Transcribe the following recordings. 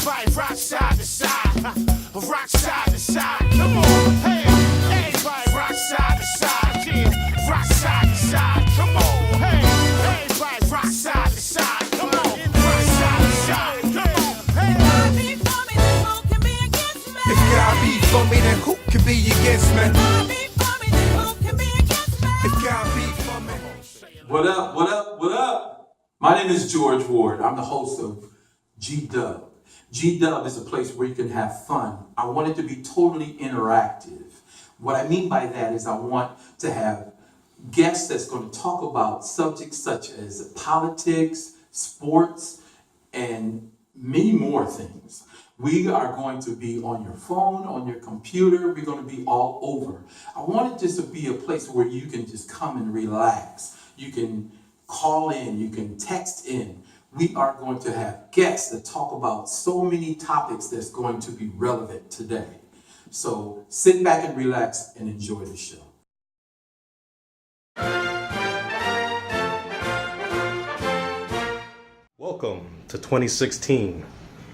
Everybody rock side to side. Rock side to side. Come on. Hey, everybody rock side to side. Yeah, rock side to side. Come on. Hey, everybody rock side to side. Come on. Rock side to side. Come on. Hey. If God be for me, then who can be against me? If God be for me. What up, what up, what up? My name is George Ward. I'm the host of GDub. GDub is a place where you can have fun. I want it to be totally interactive. What I mean by that is I want to have guests that's going to talk about subjects such as politics, sports, and many more things. We are going to be on your phone, on your computer. We're going to be all over. I want it just to be a place where you can just come and relax. You can call in, you can text in. We are going to have guests that talk about so many topics that's going to be relevant today. So sit back and relax and enjoy the show. Welcome to 2016,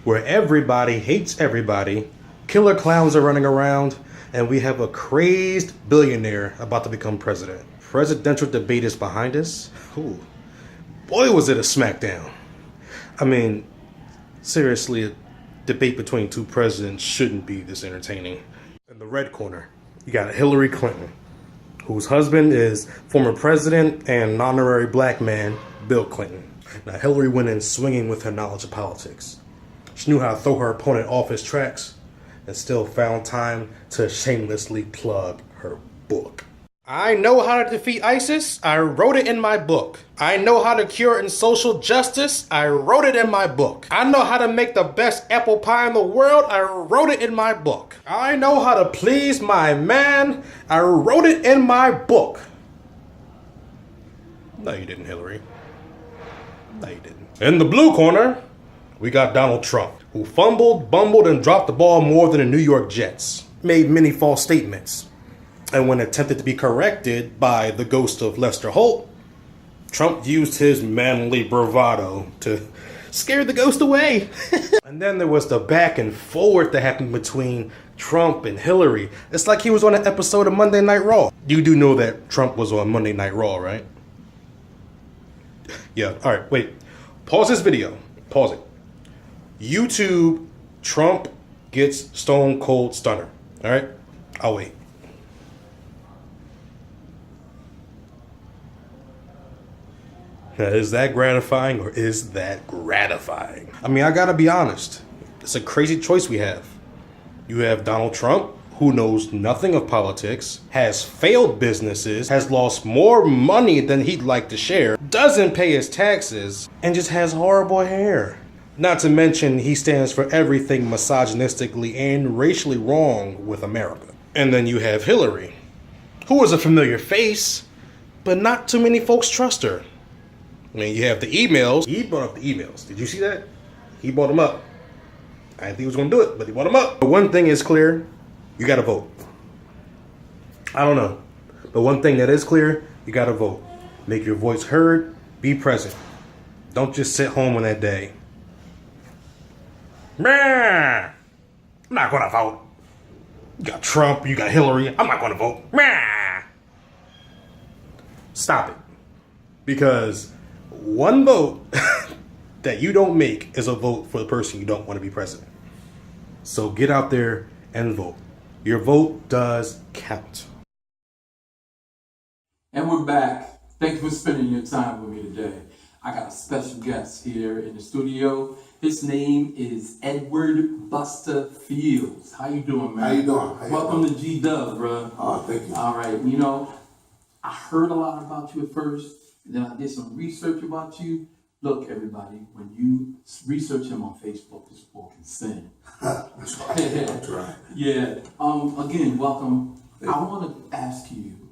where everybody hates everybody, killer clowns are running around, and we have a crazed billionaire about to become president. Presidential debate is behind us. Ooh, boy, was it a smackdown. I mean, seriously, a debate between two presidents shouldn't be this entertaining. In the red corner, you got Hillary Clinton, whose husband is former president and honorary black man, Bill Clinton. Now, Hillary went in swinging with her knowledge of politics. She knew how to throw her opponent off his tracks and still found time to shamelessly plug her book. I know how to defeat ISIS. I wrote it in my book. I know how to cure in social justice. I wrote it in my book. I know how to make the best apple pie in the world. I wrote it in my book. I know how to please my man. I wrote it in my book. No, you didn't, Hillary. No, you didn't. In the blue corner, we got Donald Trump, who fumbled, bumbled, and dropped the ball more than the New York Jets. Made many false statements. And when attempted to be corrected by the ghost of Lester Holt, Trump used his manly bravado to scare the ghost away. And then there was the back and forth that happened between Trump and Hillary. It's like he was on an episode of Monday Night Raw. You do know that Trump was on Monday Night Raw, right? Yeah, all right, wait. Pause this video. Pause it. YouTube, Trump gets Stone Cold Stunner. All right? I'll wait. Now, is that gratifying or is that gratifying? I mean, I gotta be honest. It's a crazy choice we have. You have Donald Trump, who knows nothing of politics, has failed businesses, has lost more money than he'd like to share, doesn't pay his taxes, and just has horrible hair. Not to mention, he stands for everything misogynistically and racially wrong with America. And then you have Hillary, who is a familiar face, but not too many folks trust her. I mean, you have the emails. He brought up the emails. Did you see that? He brought them up. I didn't think he was going to do it, but he brought them up. But one thing is clear. You got to vote. I don't know. But one thing that is clear, you got to vote. Make your voice heard. Be present. Don't just sit home on that day. I'm not going to vote. You got Trump. You got Hillary. I'm not going to vote. Stop it. Because one vote that you don't make is a vote for the person you don't want to be president. So get out there and vote. Your vote does count. And we're back. Thank you for spending your time with me today. I got a special guest here in the studio. His name is Edward Busta Fields. How you doing, man? How you doing? Welcome to GDub, bro. Oh, thank you. All right. You know, I heard a lot about you at first. Then I did some research about you. Look, everybody, when you research him on Facebook, this boy can sing. That's right. That's right. Yeah. Again, welcome. I want to ask you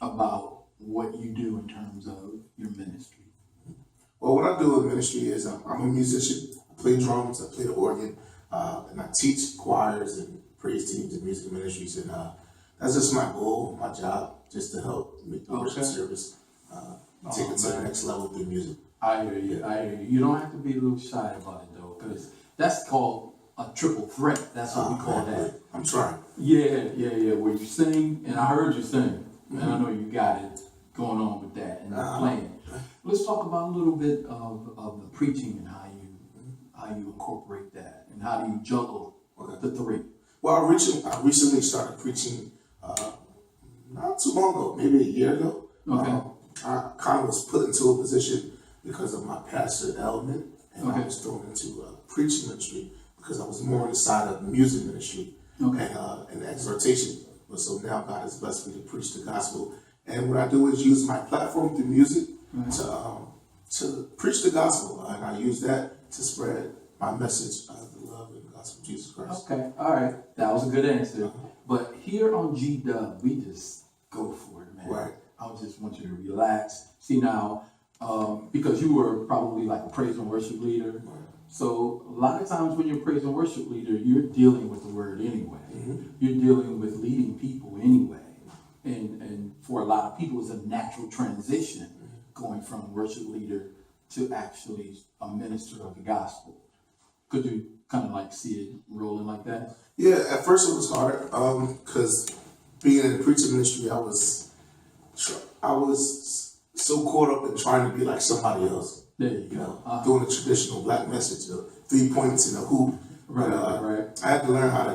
about what you do in terms of your ministry. Well, what I do in ministry is I'm a musician. I play drums, I play the organ, and I teach choirs and praise teams and music ministries. And that's just my goal, my job, just to help make the worship service take it to the next level through music. I hear you. You don't have to be a little shy about it, though, because That's called a triple threat. That's what we call that. I'm trying. Yeah. Where you sing, and I heard you sing, and I know you got it going on with that, and you're playing. Let's talk about a little bit of the preaching and how you incorporate that, and how do you juggle the three. Well, I recently started preaching not too long ago, maybe a year ago. Okay. I kind of was put into a position because of my pastor element, and I was thrown into preaching ministry because I was more on the side of music ministry and exhortation. So now God has blessed me to preach the gospel, and what I do is use my platform through music to preach the gospel, and I use that to spread my message of the love and gospel of Jesus Christ. Okay, all right, that was a good answer. But here on GDub, we just go for it, man. Right. I just want you to relax. See now, because you were probably like a praise and worship leader. Right. So a lot of times when you're a praise and worship leader, you're dealing with the word anyway. You're dealing with leading people anyway. And for a lot of people, it's a natural transition going from worship leader to actually a minister of the gospel. Could you kind of like see it rolling like that? Yeah, at first it was hard because being in the preaching ministry, I was so caught up in trying to be like somebody else. There you go. Doing the traditional black message of 3 points in a hoop. Right. I had to learn how to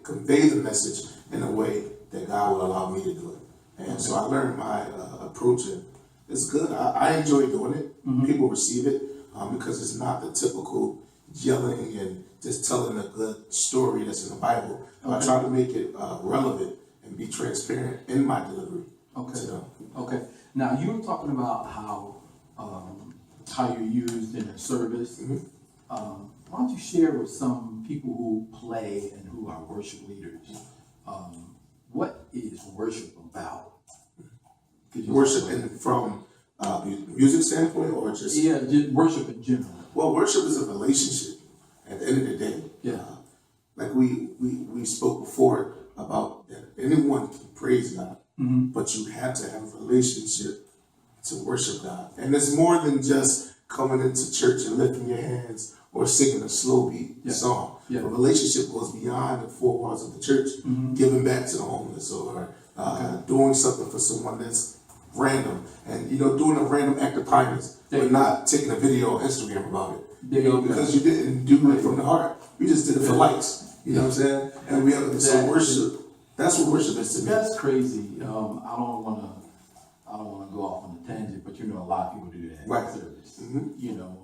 convey the message in a way that God will allow me to do it. And so I learned my approach, and it's good. I enjoy doing it. People receive it because it's not the typical yelling and just telling a good story that's in the Bible. I try to make it relevant and be transparent in my delivery. Okay. Now you were talking about how you're used in a service. Why don't you share with some people who play and who are worship leaders? What is worship about? Worship from music standpoint, or just worship in general. Well, worship is a relationship. At the end of the day, like we spoke before about that anyone can praise God, but you have to have a relationship to worship God, and it's more than just coming into church and lifting your hands or singing a slow beat song. A relationship goes beyond the four walls of the church, giving back to the homeless or doing something for someone that's random, and doing a random act of kindness, but not taking a video on Instagram about it. Because you didn't do it from the heart. You just did it for likes. You know what I'm saying? And we have so worship. That's what worship is to me. That's crazy. I don't want to go off on a tangent, but a lot of people do that in service.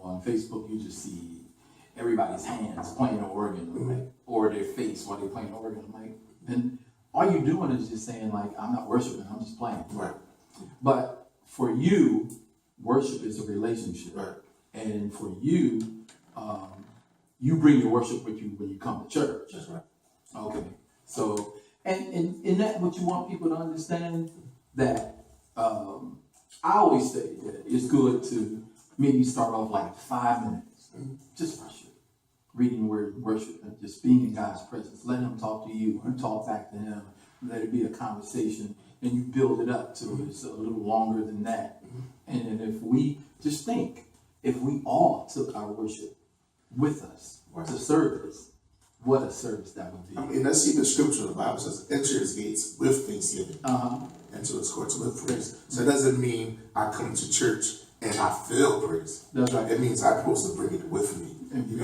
On Facebook you just see everybody's hands playing an organ, or their face while they're playing an organ. And all you're doing is just saying I'm not worshiping, I'm just playing. Right. But for you, worship is a relationship. Right. And for you, you bring your worship with you when you come to church. That's right. Okay. So, and in that, what you want people to understand, that I always say that it's good to maybe start off like 5 minutes, just worship, reading the word, worship, and just being in God's presence. Let Him talk to you, and talk back to Him. Let it be a conversation, and you build it up to it's a little longer than that. And if we just think, if we all took our worship with us to service, what a service that would be. I mean, that's even scripture. The Bible says, enter His gates with thanksgiving, and to His courts with praise. So it doesn't mean I come to church and I feel praise. That's right. It means I'm supposed to bring it with me. And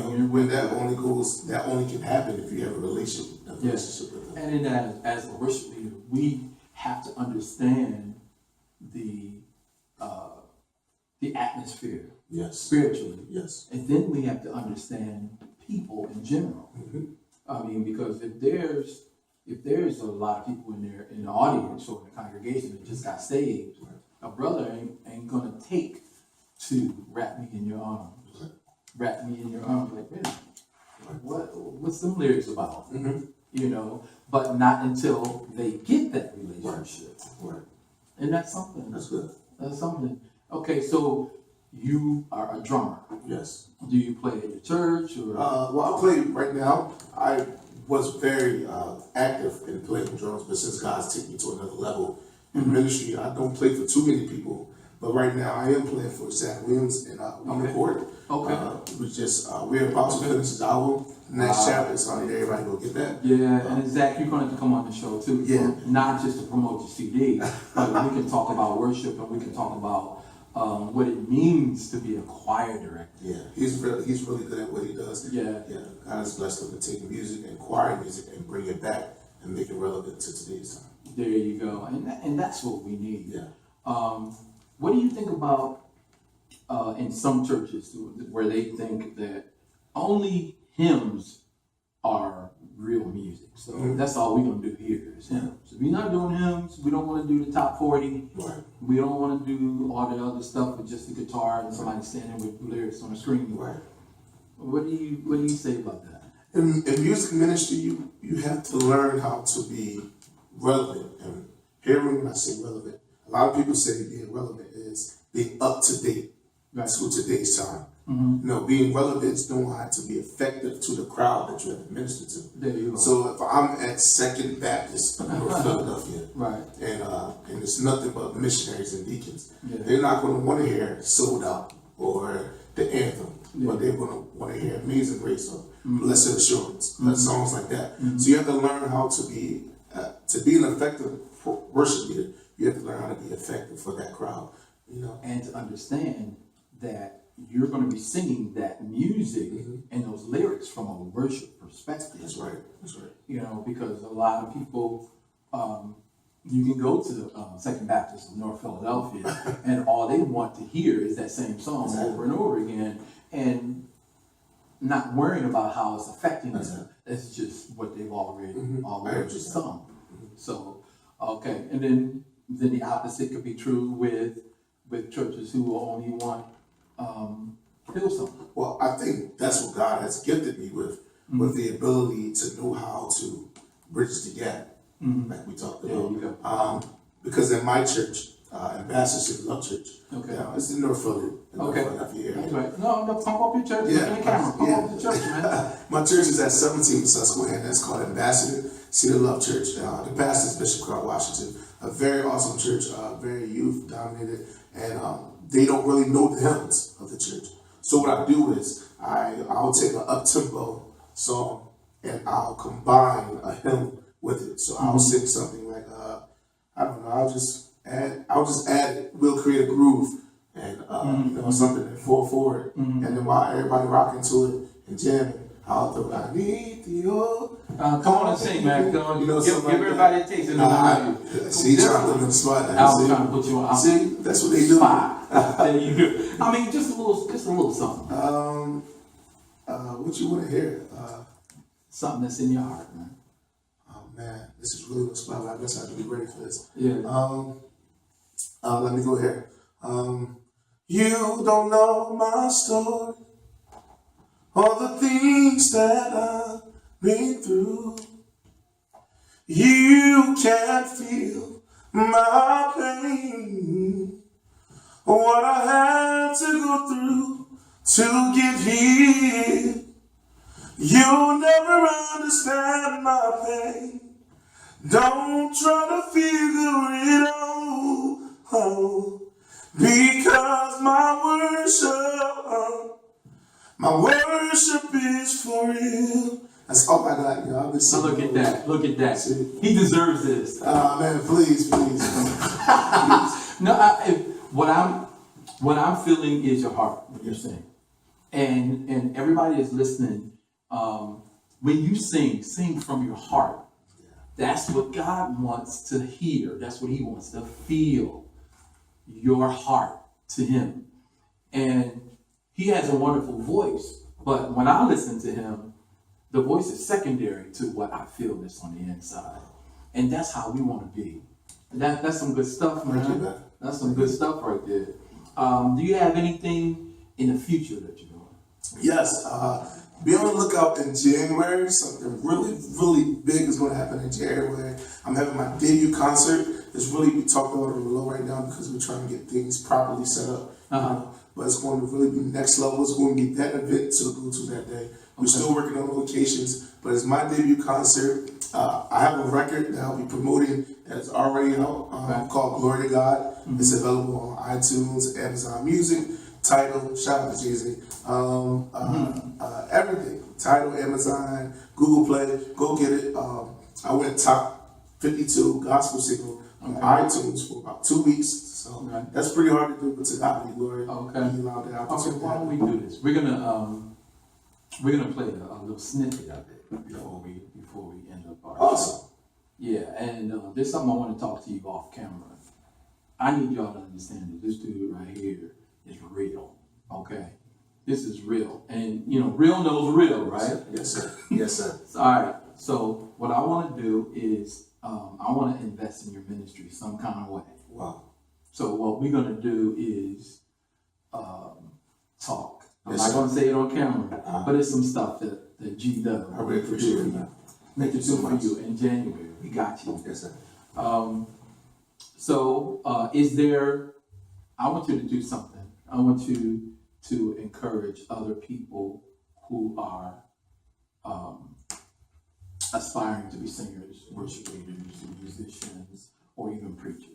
that only can happen if you have a relationship with Him. And in that, as a worship leader, we have to understand the atmosphere. Yes. Spiritually. Yes. And then we have to understand people in general. I mean, because if there's a lot of people in the audience or in the congregation that just got saved, a brother ain't gonna take to wrap me in your arms. Wrap me in your arms, like, man, what's them lyrics about? But not until they get that relationship. Right. And that's something. That's good. That's something. Okay, so you are a drummer. Yes. Do you play at your church or? Well, I play right now. I was very active in playing drums, but since God's taken me to another level in ministry, I don't play for too many people. But right now, I am playing for Zach Williams in Court. Okay. We're about to finish his album. Next chapter, so I need everybody to go get that. Yeah, and Zach, you're going to come on the show too. Yeah. Not just to promote your CD, but we can talk about worship and we can talk about what it means to be a choir director. Yeah, he's really good at what he does. Yeah. God has blessed him to take music and choir music and bring it back and make it relevant to today's time. There you go, and that's what we need. Yeah. What do you think about in some churches where they think that only hymns are real music? So that's all we're gonna do here is hymns. If we're not doing hymns, we don't want to do the top 40. Right. We don't want to do all the other stuff with just the guitar and somebody standing with lyrics on the screen. Right. What do you say about that? In music ministry, you have to learn how to be relevant. And here, when I say relevant, a lot of people say being relevant is being up to date to today's time. Being relevant is knowing how to be effective to the crowd that you have to minister to. There you go. So if I'm at Second Baptist in North Philadelphia, Right. and it's nothing but missionaries and deacons, Yeah. they're not going to want to hear Sold Out or the anthem, but they're going to want to hear Amazing Grace or Blessed Assurance, songs like that. So you have to learn how to be an effective worship leader. You have to learn how to be effective for that crowd, And to understand that you're going to be singing that music and those lyrics from a worship perspective. That's right. Because a lot of people, you can go to the Second Baptist of North Philadelphia and all they want to hear is that same song over and over again and not worrying about how it's affecting them. It's just what they've already sung. So, okay. And then the opposite could be true with churches who only want Hillsong. Well, I think that's what God has gifted me with the ability to know how to bridge the gap, like we talked about. There you go. Because in my church, Ambassador Love Church, it's in North Philly. Okay. That's right. No, pump up your church. Yeah. Look in the camera. Pump up the church, man. My church is at 17 Susquehanna. It's called Ambassador Cedar Love Church. The pastor is Bishop Carl Washington. A very awesome church, very youth dominated, and they don't really know the hymns of the church. So what I do is I'll take an up-tempo song and I'll combine a hymn with it. So I'll sing something like I don't know. I'll just add. We'll create a groove and something and fall forward, and then while everybody rocking to it and jamming, I'll throw I need the old. Come on and sing, man. Come on. Give like everybody a taste. See, trying to put me in the spot now. I was trying to put you on. See, that's what they do. There you go. I mean, just a little something. What you want to hear? Something that's in your heart, man. Oh man, this is really a spot. I guess I have to be ready for this. Yeah. Let me go here. You don't know my story, all the things that I've been through. You can't feel my pain, what I had to go through to get here. You'll never understand my pain. Don't try to figure it out, because my worship is for real. That's all I got, y'all. Now look at that. Look at that. He deserves this. Man, please. No, what I'm feeling is your heart when you're singing, and everybody is listening. When you sing from your heart. That's what God wants to hear. That's what He wants to feel. Your heart to Him, and He has a wonderful voice. But when I listen to Him, the voice is secondary to what I feel that's on the inside, and that's how we want to be. That's some good stuff, man. That's some good stuff right there. Do you have anything in the future that you're doing? Yes. Be on the lookout in January. Something really, really big is going to happen in January. I'm having my debut concert. We talked about it low right now because we're trying to get things properly set up. But it's going to really be next level. It's going to be that event to go to that day. We're still working on locations, but it's my debut concert. I have a record that I'll be promoting that's already out called Glory to God. It's available on iTunes, Amazon Music, Tidal. Shout out to Jay-Z. Everything. Tidal, Amazon, Google Play. Go get it. I went top 52 gospel single on iTunes for about 2 weeks. So that's pretty hard to do, but to God be glory. Okay. Why don't we do this? We're gonna play a little snippet of it before we end up our Awesome. show. Yeah, and there's something I want to talk to you off camera. I need y'all to understand that this dude right here is real. Okay, this is real, and real knows real, right? Yes, sir. Yes, sir. All right. So what I want to do is I want to invest in your ministry some kind of way. Wow. So what we're gonna do is talk. I'm Yes, not sir. going to say it on camera, but it's some stuff that GDub I really appreciate that. Thank you so for much. you in January. We got you. Yes, sir. Is there? I want you to do something. I want you to encourage other people who are aspiring to be singers, worship leaders, musicians, or even preachers.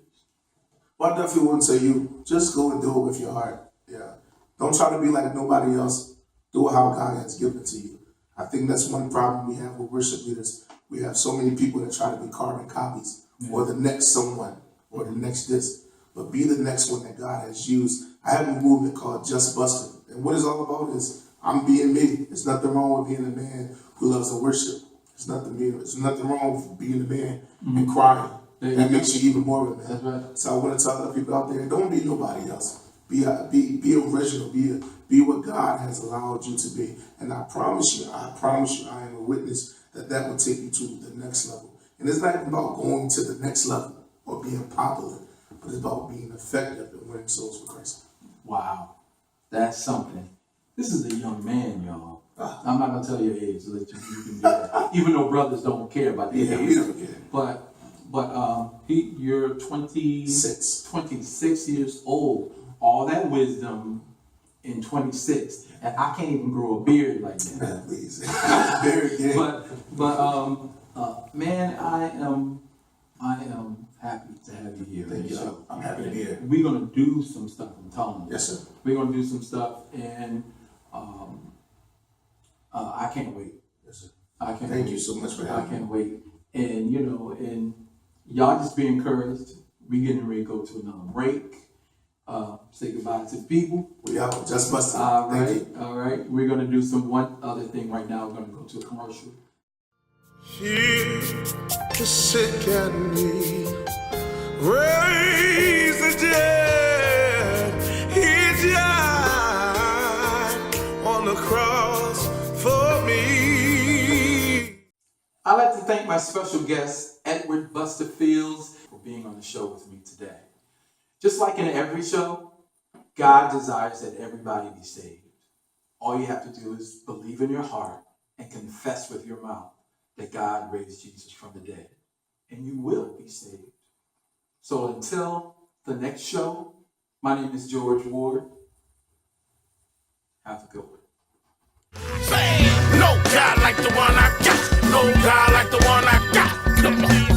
Well, I definitely want to tell you, just go and do it with your heart. Yeah. Don't try to be like nobody else. Do it how God has given it to you. I think that's one problem we have with worship leaders. We have so many people that try to be carbon copies or the next someone or the next this. But be the next one that God has used. I have a movement called Just Busta. And what it's all about is I'm being me. There's nothing wrong with being a man who loves to worship. There's nothing wrong with being a man and crying. That makes you even more of a man. That's right. So I want to tell other people out there, don't be nobody else. Be original. Be what God has allowed you to be. And I promise you, I am a witness that will take you to the next level. And it's not even about going to the next level or being popular, but it's about being effective and winning souls for Christ. Wow, that's something. This is a young man, y'all. I'm not gonna tell your age, so that you can do that. Even though brothers don't care about the age. We don't care. But you're 26 years old. All that wisdom in 26, and I can't even grow a beard like that. Please. Man, I am happy to have you here. Thank you. I'm happy to be here. We're gonna do some stuff. I'm telling you. Yes, sir. We're gonna do some stuff, and I can't wait. Yes, sir. Thank you so much for having me. I can't wait. And and y'all just be encouraged. We getting ready to go to another break. Say goodbye to the people. We out. Just Busta. All right. Thank you. All right. We're gonna do one other thing right now. We're gonna go to a commercial. Heal the sick and needy, raise the dead. He died on the cross for me. I'd like to thank my special guest, Edward Busta Fields, for being on the show with me today. Just like in every show, God desires that everybody be saved. All you have to do is believe in your heart and confess with your mouth that God raised Jesus from the dead, and you will be saved. So until the next show, my name is George Ward. Have a good one. Say, no God like the one I got. No God like the one I got. Come on.